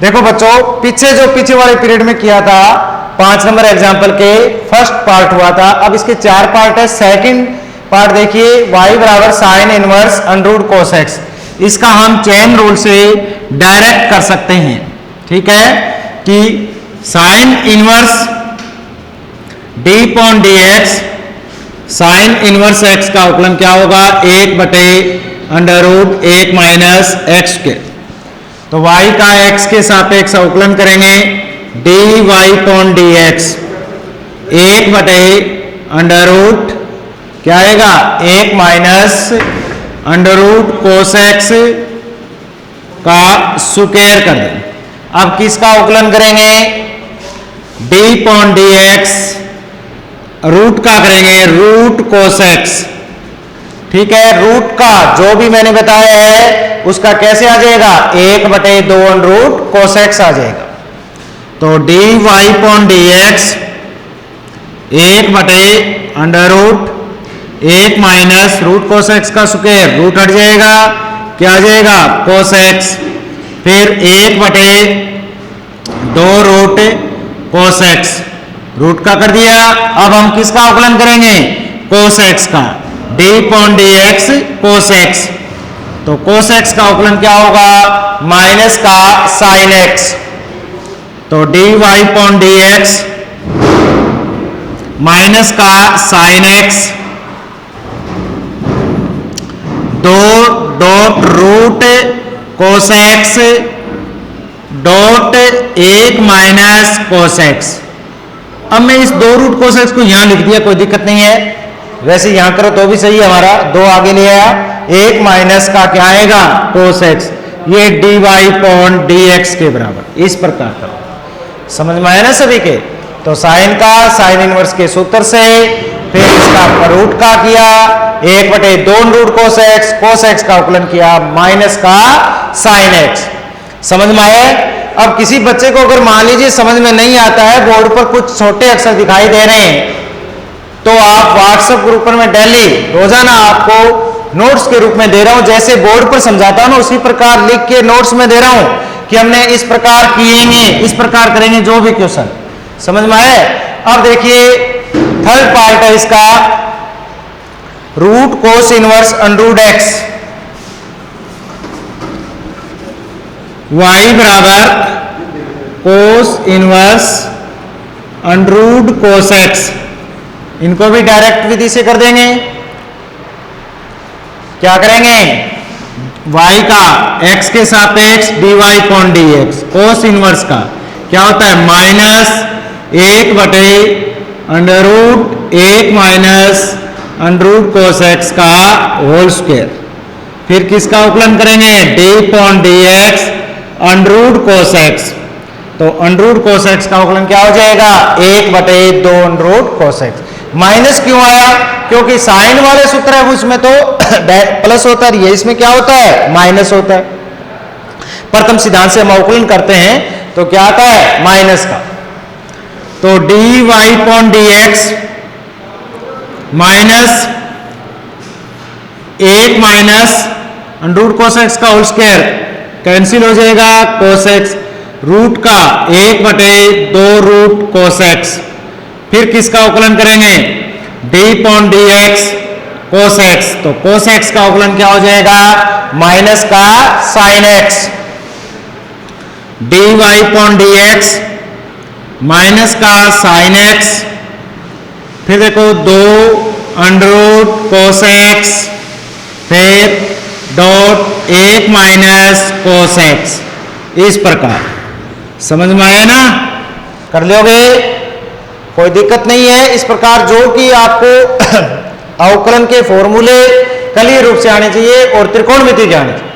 देखो बच्चों, पीछे वाले पीरियड में किया था 5 नंबर एग्जाम्पल के फर्स्ट पार्ट हुआ था। अब इसके 4 पार्ट है। सेकंड पार्ट देखिए, y बराबर sine inverse under root cos x. इसका हम चेन रूल से डायरेक्ट कर सकते हैं, ठीक है, कि sine inverse d upon d x, sine inverse x का अवकलन क्या होगा, 1/√1 माइनस एक्स के। तो y का x के सापेक्ष अवकलन करेंगे, dy पॉन डी एक्स 1/√, क्या आएगा, 1 माइनस अंडररूट कोस एक्स का स्क्वायर कर दें। अब किसका अवकलन करेंगे, d upon d x root का करेंगे, रूट कोस एक्स, ठीक है। रूट का जो भी मैंने बताया है उसका कैसे आ जाएगा, 1/2 कोस एक्स आ जाएगा। तो dy upon d x 1/√1 minus root cos x का स्क्वायर, रूट हट जाएगा, क्या आ जाएगा, कोस एक्स, फिर 1/2 कोस एक्स, रूट का कर दिया। अब हम किसका अवकलन करेंगे, कोस एक्स का, d upon d x cos x. तो कोस एक्स का अवकलन क्या होगा, माइनस का साइन एक्स। तो dy upon d x minus का sine x, 2 cos x dot 1 minus cos x. अब मैं इस 2 कोस एक्स को यहां लिख दिया, कोई दिक्कत नहीं है, वैसे यहां करो तो भी सही है, हमारा 2 आगे ले आया, 1 माइनस का क्या आएगा, कोस एक्स, ये dy पॉन डी एक्स के बराबर। इस प्रकार का समझ में आया ना सभी के। तो साइन का साइन इनवर्स के सूत्र से, फिर इसका रूट का किया, 1/2 कोस एक्स का अवकलन किया, माइनस का साइन एक्स। समझ में आया। अब किसी बच्चे को अगर मान लीजिए समझ में नहीं आता है, बोर्ड पर कुछ छोटे अक्षर दिखाई दे रहे हैं, तो आप व्हाट्सएप ग्रुप में डेली रोजाना आपको नोट्स के रूप में दे रहा हूं, जैसे बोर्ड पर समझाता हूं ना उसी प्रकार लिख के नोट्स में दे रहा हूं कि हमने इस प्रकार किएंगे, इस प्रकार करेंगे जो भी क्वेश्चन। समझ में आए। अब देखिए थर्ड पार्ट है इसका, root cos inverse under root x, y बराबर cos inverse under root cos x. इनको भी डायरेक्ट विधि से कर देंगे। क्या करेंगे, y का x के सापेक्ष dy upon d x, cos inverse का क्या होता है, minus 1/√1 minus under root cos x का होल स्क्वायर। फिर किसका अवकलन करेंगे, d upon d x under root cos x. तो अंडररूट कोस एक्स का अवकलन क्या हो जाएगा, 1/2 अंडररूट कोस एक्स। माइनस क्यों आया, क्योंकि साइन वाले सूत्र है उसमें तो प्लस होता है, ये इसमें क्या होता है, माइनस होता है। प्रथम सिद्धांत से हम अवकलन करते हैं तो क्या आता है, माइनस का। तो dy upon d x minus 1 minus under root cos x का होल स्क्वायर कैंसिल हो जाएगा, कोस एक्स, रूट का 1/2 कोस एक्स। फिर किसका अवकलन करेंगे, d upon d x cos x. तो कोस एक्स का अवकलन क्या हो जाएगा, माइनस का sine x, dy upon d x minus का साइन एक्स। फिर देखो 2 अंडररूट कोस एक्स, फिर डॉट 1 माइनस कोस एक्स। इस प्रकार समझ में आया ना, कर लोगे, कोई दिक्कत नहीं है। इस प्रकार जो कि आपको अवकलन के फॉर्मूले कलीय रूप से आने चाहिए और त्रिकोणमिति के आने चाहिए।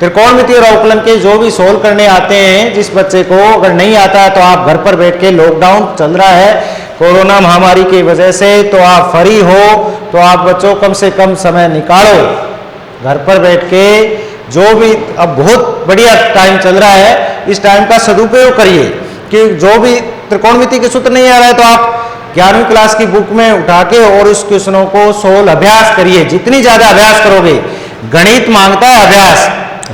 त्रिकोणमिति और अवकलन के जो भी सोल्व करने आते हैं, जिस बच्चे को अगर नहीं आता है तो आप घर पर बैठ के, लॉकडाउन चल रहा है कोरोना महामारी की वजह से, तो आप फ्री हो तो आप बच्चों कम से कम समय निकालो घर पर बैठ के, जो भी अब बहुत बढ़िया टाइम चल रहा है, इस टाइम का सदुपयोग करिए कि जो भी त्रिकोणमिति के सूत्र नहीं आ रहा है तो आप 11वीं क्लास की बुक में उठा के और उस क्वेश्चनों को सोल्व अभ्यास करिए। जितनी ज्यादा अभ्यास करोगे, गणित मांगता है अभ्यास,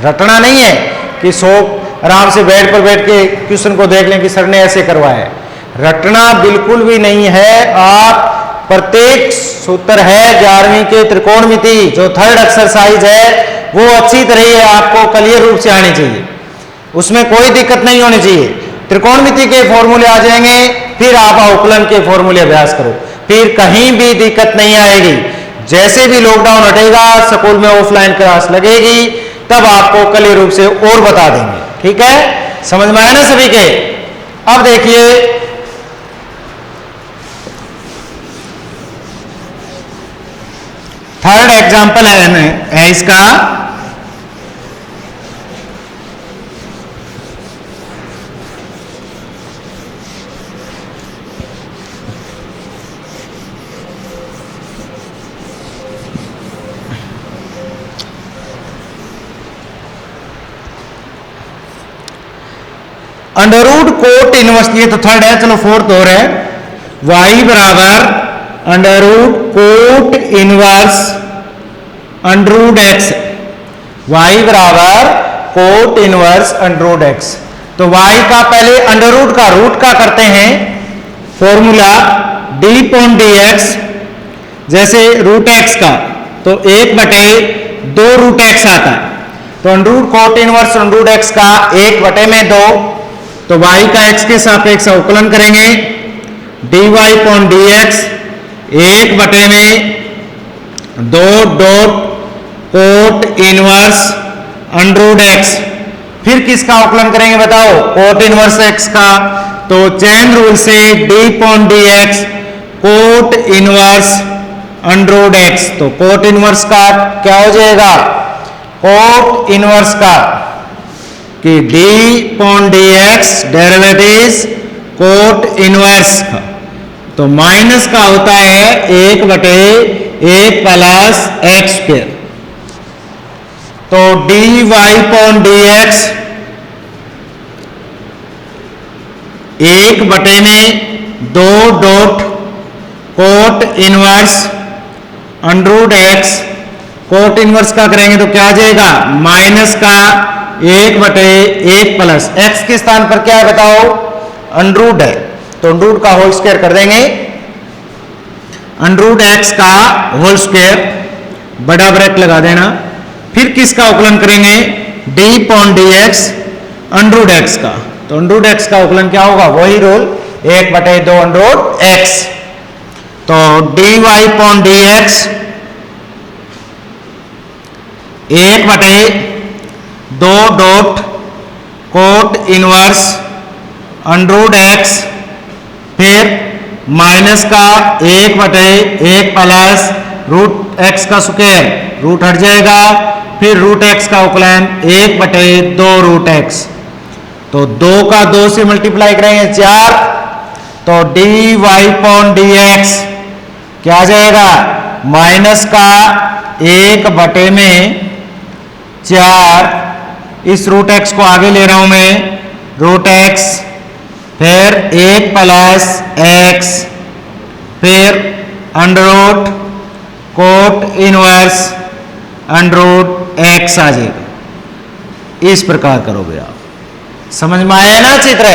रटना नहीं है कि 100 आराम से बेड पर बैठ के क्वेश्चन को देख लें कि सर ने ऐसे करवाया है। रटना बिल्कुल भी नहीं है। आप प्रत्येक सूत्र है 11वीं के त्रिकोणमिति जो थर्ड एक्सरसाइज है वो अच्छी तरह आपको क्लियर रूप से आनी चाहिए, उसमें कोई दिक्कत नहीं होनी चाहिए। त्रिकोणमिति के फॉर्मूले आ जाएंगे, फिर आप अवकलन के फॉर्मूले अभ्यास करो, फिर कहीं भी दिक्कत नहीं आएगी। जैसे भी लॉकडाउन हटेगा, स्कूल में ऑफलाइन क्लास लगेगी, तब आपको क्लियर रूप से और बता देंगे। ठीक है, समझ में आया ना सभी के? अब देखिए थर्ड एग्जाम्पल है इसका। अंडर रूट कोट इनवर्स, ये तो थर्ड है, चलो फोर्थ और है। y बराबर under root cot inverse under root x, y बराबर cot inverse under root x. तो y का पहले अंडर रूट का करते हैं formula d point d x, जैसे रूट एक्स का तो 1/2 रूट एक्स आता है, तो under root cot inverse under root x का 1/2, तो y का x के सापेक्ष अवकलन करेंगे, dy point d x 1/2 dot cot inverse under root x. फिर किसका अवकलन करेंगे बताओ? कोट इनवर्स x का, तो चेन रूल से d point d x cot inverse under root x. तो कोट इनवर्स का क्या हो जाएगा? कोट इनवर्स का कि d point d x derivative cot inverse का, तो माइनस का होता है 1/1 प्लस एक्स स्क्वायर। तो dy point d x 1/2 dot cot inverse under root x. Cot inverse का करेंगे तो क्या आ जाएगा? माइनस का 1/1 प्लस एक्स के स्थान पर क्या है बताओ? अंडर रूट है, तो अंडर रूट का होल स्क्वायर कर देंगे, अंडर रूट एक्स का होल स्क्वायर, बड़ा ब्रैकेट लगा देना। फिर किसका अवकलन करेंगे? d point d x under root x का, तो अंडर रूट एक्स का अवकलन क्या होगा? वही रूल 1/2 अंडर रूट एक्स। तो dy point d x 1/2 dot cot inverse under root x, फिर माइनस का 1/1 प्लस रूट एक्स का स्क्वायर, रूट हट जाएगा, फिर रूट एक्स का अवकलन 1/2 रूट एक्स। तो 2 का 2 से मल्टीप्लाई करेंगे 4, तो dy पॉइंट डी एक्स क्या आ जाएगा? माइनस का 1/4, इस रूट एक्स को आगे ले रहा हूं मैं, रूट एक्स, फिर 1 प्लस एक्स, फिर under root cot inverse under root x आ जाएगा। इस प्रकार करोगे आप। समझ में आया ना चित्र?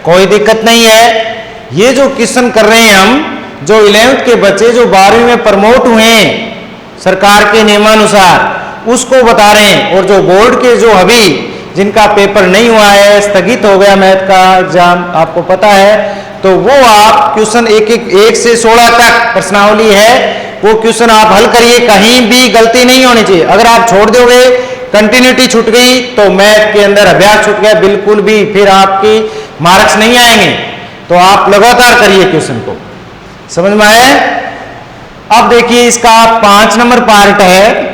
कोई दिक्कत नहीं है। ये जो क्वेश्चन कर रहे हैं हम, जो 11th के बच्चे जो 12वीं में प्रमोट हुए हैं सरकार के नियमानुसार, उसको बता रहे हैं। और जो बोर्ड के जो अभी जिनका पेपर नहीं हुआ है, स्थगित हो गया मैथ का एग्जाम, आपको पता है, तो वो आप क्वेश्चन 1 से 16 तक प्रश्नावली है, वो क्वेश्चन आप हल करिए, कहीं भी गलती नहीं होनी चाहिए। अगर आप छोड़ दोगे, कंटिन्यूटी छूट गई, तो मैथ के अंदर अभ्यास छूट गया बिल्कुल भी, फिर आपकी मार्क्स नहीं आएंगे। तो आप लगातार करिए क्वेश्चन को। समझ में आया? अब देखिए इसका 5 नंबर पार्ट है।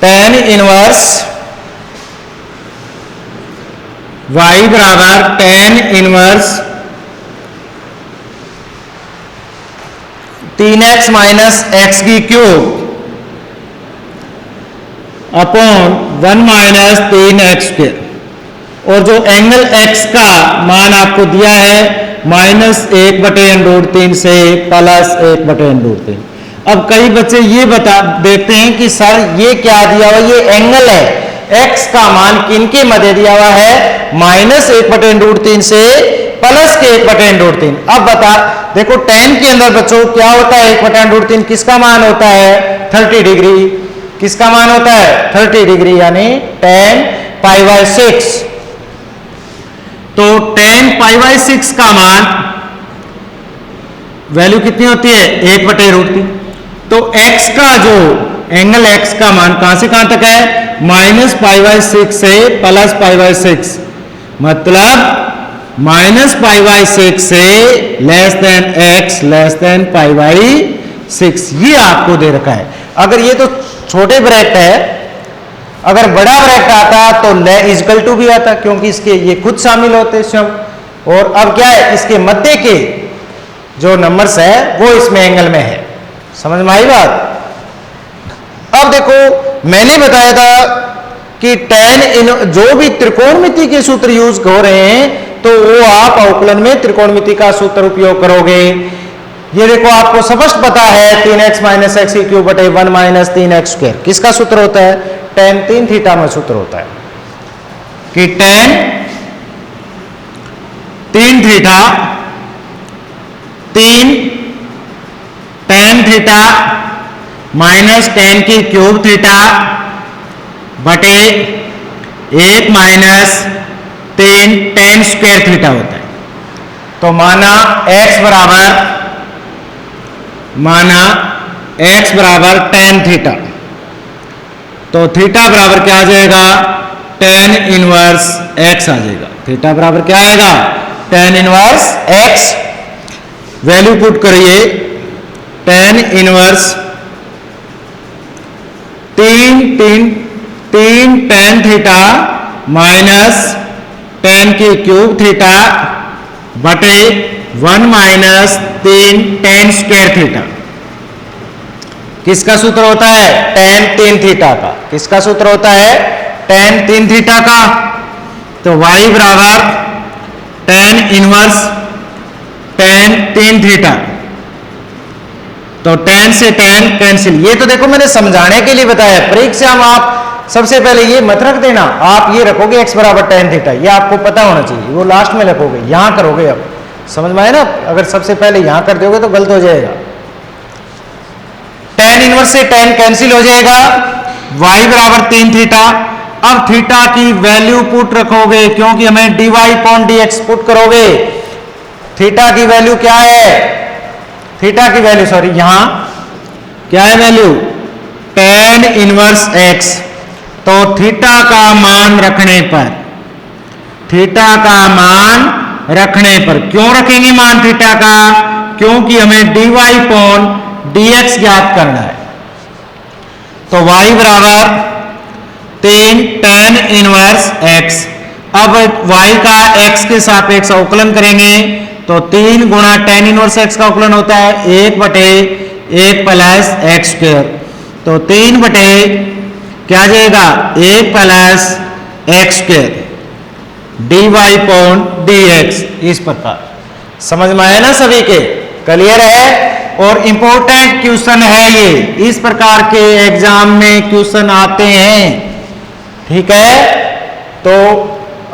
tan इनवर्स y बराबर tan inverse 3x minus x की क्यूब अपॉन 1 माइनस 3x²। और जो एंगल x का मान आपको दिया है -1/√3 से +1/√3। अब कई बच्चे ये बता देते हैं कि सर ये क्या दिया हुआ, ये एंगल है, x का मान किनके मध्य दिया हुआ है, -1/√3 से +1/√3। अब बता देखो tan के अंदर बच्चों क्या होता है, 1/√3 किसका मान होता है, 30 डिग्री। किसका मान होता है, 30 डिग्री, यानी tan π/6। तो tan π/6 का मान वैल्यू कितनी होती है, 1/√3। तो x का जो एंगल x का मान कहां से कहां तक है, -π/6 से +π/6, मतलब -π/6 से x π/6। ये आपको दे रखा है। अगर ये तो छोटे ब्रैकेट है, अगर बड़ा ब्रैकेट आता तो इक्वल टू भी आता, क्योंकि इसके ये खुद शामिल होते सम। और अब क्या है, इसके मध्य के जो नंबर्स है वो इसमें एंगल में है। समझ में आई बात। अब देखो मैंने बताया था कि tan जो भी त्रिकोणमिति के सूत्र यूज हो रहे हैं तो वो आप अवकलन में त्रिकोणमिति का सूत्र उपयोग करोगे। ये देखो आपको स्पष्ट पता है 3x - x³ बटे 1 - 3x²। किसका सूत्र होता है, tan 3 थीटा में सूत्र होता है कि tan 3 theta 3 tan theta minus tan की क्यूब थीटा बटे 1 माइनस 3 tan² थीटा होता है। तो माना x बराबर tan थीटा, तो थीटा बराबर क्या आ जाएगा, tan इनवर्स x आ जाएगा। थीटा बराबर क्या आएगा, tan inverse x। Value put करिए, tan inverse 3 tan theta minus tan की क्यूब थीटा बटे 1 माइनस 3 tan² थीटा। किसका सूत्र होता है, tan 3 थीटा का। किसका सूत्र होता है, tan 3 थीटा का। तो y बराबर tan इनवर्स tan 3 थीटा। तो tan से tan कैंसिल। ये तो देखो मैंने समझाने के लिए बताया, परीक्षा में आप सबसे पहले ये मत रख देना, आप ये रखोगे x बराबर tan थीटा, ये आपको पता होना चाहिए, वो लास्ट में रखोगे, यहां करोगे। अब समझ में आए ना, अगर सबसे पहले यहां कर दोगे तो गलत हो जाएगा। tan इनवर्स से tan कैंसिल हो जाएगा, y बराबर 3 थीटा। अब थीटा की वैल्यू पुट रखोगे, क्योंकि हमें dy/dx पुट करोगे। थीटा की वैल्यू क्या है, थीटा की वैल्यू सॉरी यहां क्या है वैल्यू, tan इनवर्स x। तो थीटा का मान रखने पर, थीटा का मान रखने पर, क्यों रखेंगे मान थीटा का, क्योंकि हमें dy/dx ज्ञात करना है। तो y बराबर 3 tan इनवर्स x। अब y का x के सापेक्ष अवकलन करेंगे तो 3 गुणा tan इनवर्स x का अवकलन होता है 1/1 प्लस x²। तो 3 बटे क्या जाएगा 1 प्लस x² dy/dx। इस प्रकार समझ में आया ना सभी के, क्लियर है। और इंपॉर्टेंट क्वेश्चन है ये, इस प्रकार के एग्जाम में क्वेश्चन आते हैं, ठीक है। तो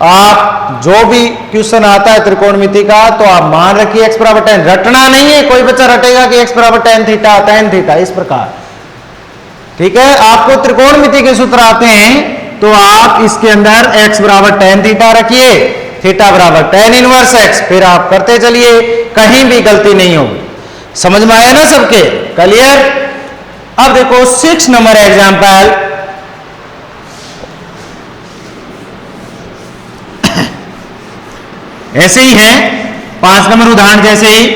आप जो भी क्वेश्चन आता है त्रिकोणमिति का तो आप मान रखिए x बराबर tan। रटना नहीं है, कोई बच्चा रटेगा कि x बराबर tan थीटा इस प्रकार, ठीक है। आपको त्रिकोणमिति के सूत्र आते हैं तो आप इसके अंदर x बराबर tan थीटा रखिए, थीटा बराबर tan इनवर्स x, फिर आप करते चलिए, कहीं भी गलती नहीं होगी। समझ में आया ना सबके, क्लियर। अब देखो 6 नंबर एग्जाम्पल, ऐसे ही है 5 नंबर उदाहरण जैसे ही।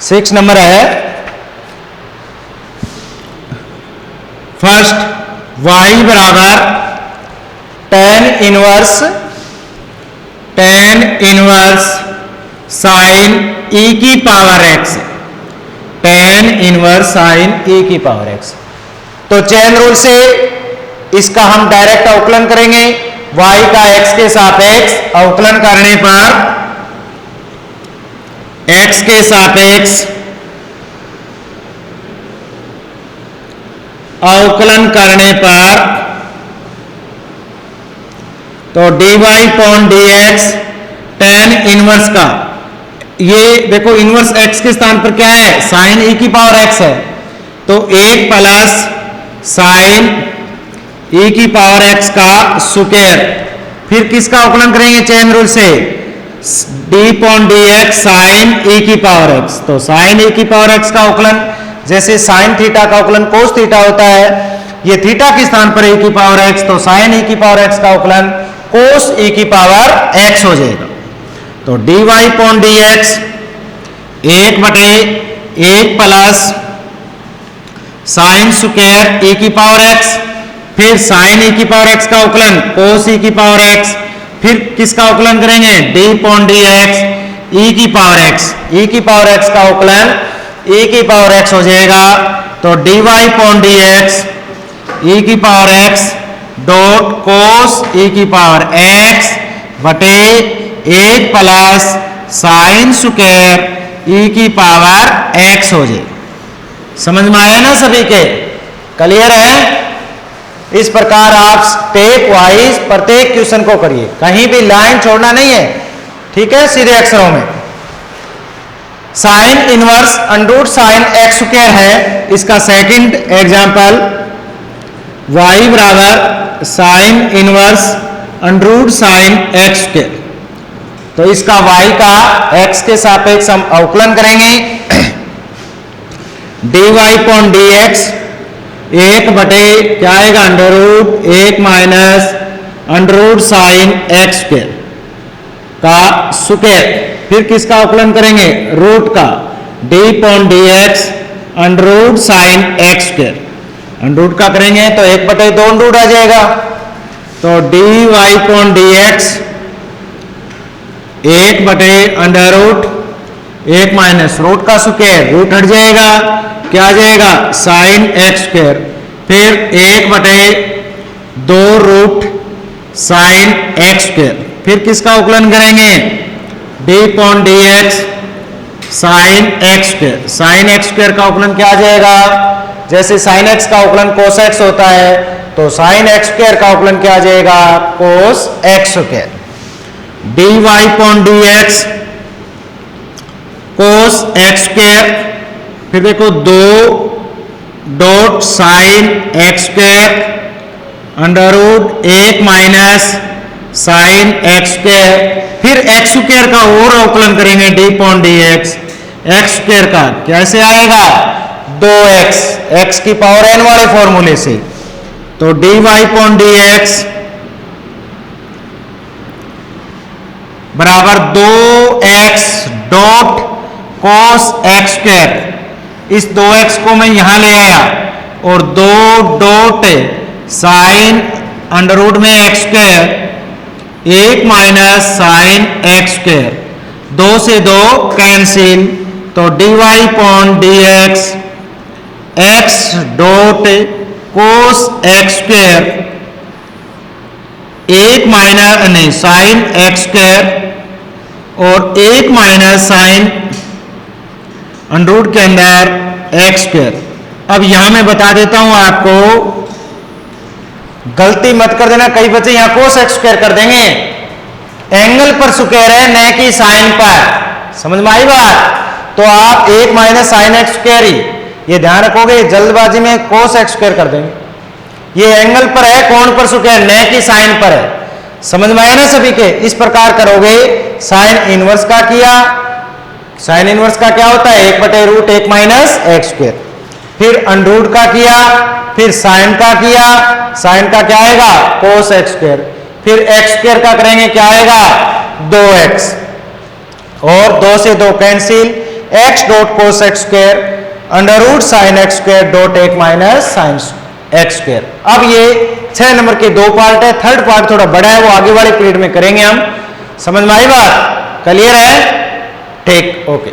6 नंबर है, फर्स्ट y बराबर tan इनवर्स साइन e की power x, tan inverse sine e की पावर x। तो चेन रूल से इसका हम डायरेक्ट अवकलन करेंगे। y का x के सापेक्ष अवकलन करने पर x के सापेक्ष अवकलन करने पर तो dy upon dx tan inverse का, ये देखो इनवर्स x के स्थान पर क्या है, साइन e की पावर x है, तो 1 प्लस साइन e की पावर x का स्क्वायर। फिर किसका अवकलन करेंगे चेन रूल से, d upon dx sine e की पावर x। तो साइन e की पावर x का अवकलन, जैसे साइन थीटा का अवकलन कोस थीटा होता है, ये थीटा के स्थान पर e की पावर x, तो साइन e की पावर x का अवकलन कोस e की पावर x हो जाएगा। तो dy upon dx 1/1 plus sine square e की पावर x, फिर साइन e की पावर x का अवकलन कोस e की पावर x, फिर किसका अवकलन करेंगे d पॉन dx e की पावर x, e की पावर x का अवकलन e की पावर x हो जाएगा। तो dy पॉन dx e की पावर x डॉट कोस e की पावर x बटे 1 प्लस साइन स्क्वायर e की पावर x हो जाए। समझ में आया ना सभी के, क्लियर है? इस प्रकार आप स्टेप वाइज प्रत्येक क्वेश्चन को करिए, कहीं भी लाइन छोड़ना नहीं है, ठीक है, सीधे अक्षरों में। Sine inverse under sign x square है, इसका सेकंड एग्जांपल y बराबर sine inverse under sign x square. तो इसका y का x के सापेक्ष हम अवकलन करेंगे। dy पॉन dx 1/, क्या आएगा, under root 1 minus under root sine x square का स्क्वायर। फिर किसका अवकलन करेंगे, रूट का, d upon dx under root sine x square. Under root का करेंगे तो 1/2 अंडर रूट आ जाएगा। तो dy upon dx 1/, under root 1 minus root का स्क्वायर, रूट हट जाएगा, क्या आ जाएगा, साइन एक्स स्क्वायर। फिर 1/2 रूट साइन एक्स स्क्वायर। फिर किसका अवकलन करेंगे, d upon dx sine x square. Sine x square का अवकलन क्या आ जाएगा, जैसे साइन एक्स का अवकलन कोस एक्स होता है, तो साइन एक्स स्क्वायर का अवकलन क्या आ जाएगा, cos x square. dy upon dx cos x square. फिर देखो 2 dot sine x square under root 1 minus sine x square. फिर एक्स स्क्वायर का और अवकलन करेंगे, d upon dx x square का कैसे आएगा, 2x, x की पावर n वाले फॉर्मूले से। तो dy पॉन dx बराबर 2x dot cos x square. इस 2x को मैं यहां ले आया और 2 डॉट साइन अंडर रूट में x square 1 minus sine x square, 2 से 2 कैंसिल। तो dy upon dx x dot cos x square 1 minus नहीं साइन एक्स स्क्वायर और 1 माइनस साइन अंडर रूट के अंदर एक्स स्क्वायर। अब यहां मैं बता देता हूं आपको, गलती मत कर देना, कई बच्चे यहां कोस एक्स स्क्वायर कर देंगे, एंगल पर स्क्वायर है न कि साइन पर। समझ में आई बात? तो आप 1 माइनस साइन एक्स स्क्वायर ही ये ध्यान रखोगे, जल्दबाजी में कोस एक्स स्क्वायर कर देंगे। ये एंगल पर है, कोण पर स्क्वायर न कि साइन पर है। समझ में आया ना सभी के? इस प्रकार करोगे। साइन इनवर्स का किया, साइन इनवर्स का क्या होता है, 1/√1 माइनस एक्स स्क्वायर। फिर अंडर रूट का किया, फिर साइन का किया, साइन का क्या आएगा, कोस एक्स स्क्वायर। फिर एक्स स्क्वायर का करेंगे, क्या आएगा, 2x और 2 से 2 cancel, x dot cos x square under root sine x square dot 1 minus sine x square. अब ये 6 नंबर के 2 पार्ट है, थर्ड पार्ट थोड़ा बड़ा है, वो आगे वाले पीरियड में करेंगे हम। समझ में आई बात? क्लियर है? ठीक, ओके।